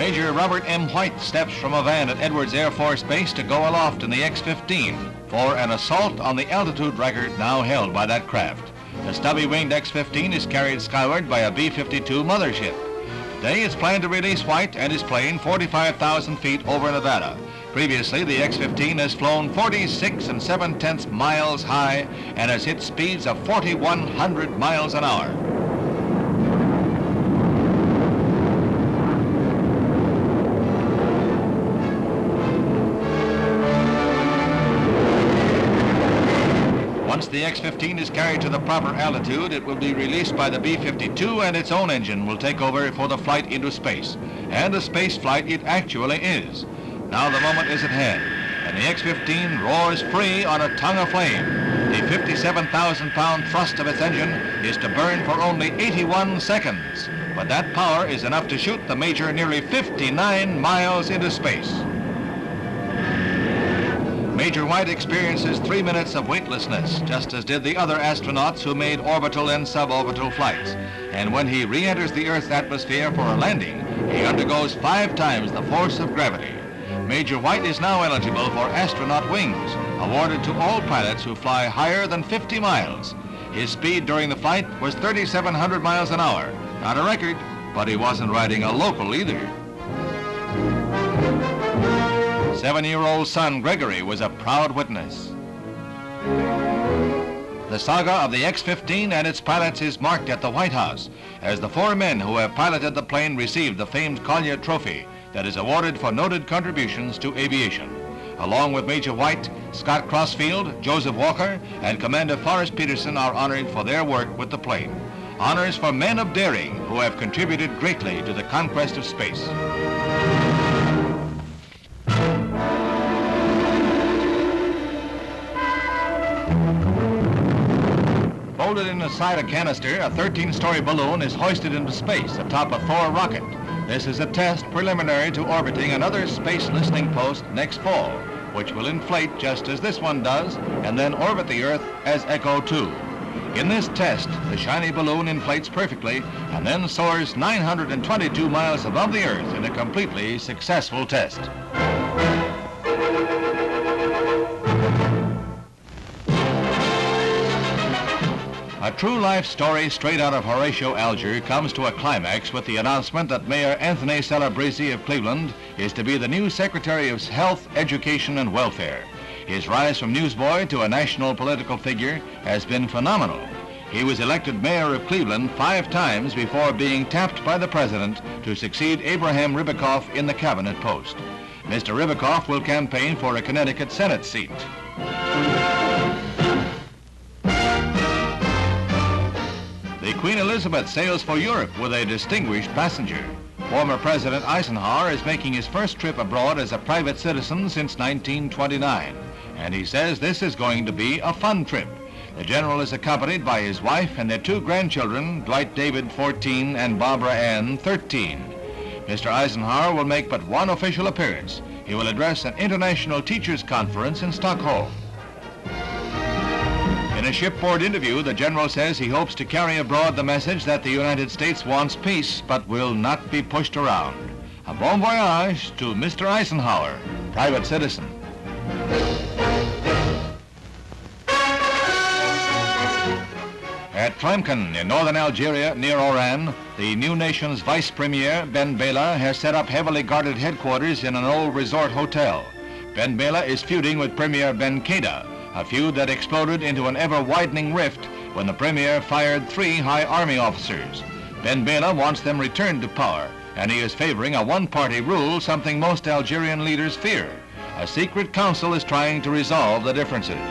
Major Robert M. White steps from a van at Edwards Air Force Base to go aloft in the X-15 for an assault on the altitude record now held by that craft. The stubby-winged X-15 is carried skyward by a B-52 mothership. Today it's planned to release White and his plane 45,000 feet over Nevada. Previously, the X-15 has flown 46 7/10 miles high and has hit speeds of 4,100 miles an hour. Once the X-15 is carried to the proper altitude, it will be released by the B-52 and its own engine will take over for the flight into space. And a space flight it actually is. Now the moment is at hand, and the X-15 roars free on a tongue of flame. The 57,000-pound thrust of its engine is to burn for only 81 seconds. But that power is enough to shoot the Major nearly 59 miles into space. Major White experiences 3 minutes of weightlessness, just as did the other astronauts who made orbital and suborbital flights. And when he re-enters the Earth's atmosphere for a landing, he undergoes 5 times the force of gravity. Major White is now eligible for astronaut wings, awarded to all pilots who fly higher than 50 miles. His speed during the flight was 3,700 miles an hour. Not a record, but he wasn't riding a local either. 7-year-old son Gregory was a proud witness. The saga of the X-15 and its pilots is marked at the White House as the 4 men who have piloted the plane received the famed Collier trophy that is awarded for noted contributions to aviation. Along with Major White, Scott Crossfield, Joseph Walker, and Commander Forrest Peterson are honored for their work with the plane. Honors for men of daring who have contributed greatly to the conquest of space. Folded inside a canister, a 13-story balloon is hoisted into space atop a Thor rocket. This is a test preliminary to orbiting another space listening post next fall, which will inflate just as this one does and then orbit the Earth as Echo 2. In this test, the shiny balloon inflates perfectly and then soars 922 miles above the Earth in a completely successful test. A true life story straight out of Horatio Alger comes to a climax with the announcement that Mayor Edwards Selabrizi of Cleveland is to be the new Secretary of Health, Education, and Welfare. His rise from newsboy to a national political figure has been phenomenal. He was elected mayor of Cleveland 5 times before being tapped by the president to succeed Abraham Ribicoff in the cabinet post. Mr. Ribicoff will campaign for a Connecticut Senate seat. The Queen Elizabeth sails for Europe with a distinguished passenger. Former President Eisenhower is making his first trip abroad as a private citizen since 1929, and he says this is going to be a fun trip. The general is accompanied by his wife and their 2 grandchildren, Dwight David, 14, and Barbara Ann, 13. Mr. Eisenhower will make but one official appearance. He will address an international teachers' conference in Stockholm. In a shipboard interview, the general says he hopes to carry abroad the message that the United States wants peace but will not be pushed around. A bon voyage to Mr. Eisenhower, private citizen. At Tlemcen in northern Algeria near Oran, the new nation's vice premier, Ben Bella, has set up heavily guarded headquarters in an old resort hotel. Ben Bella is feuding with Premier Ben Keda, a feud that exploded into an ever-widening rift when the premier fired 3 high army officers. Ben Bella wants them returned to power, and he is favoring a one-party rule, something most Algerian leaders fear. A secret council is trying to resolve the differences.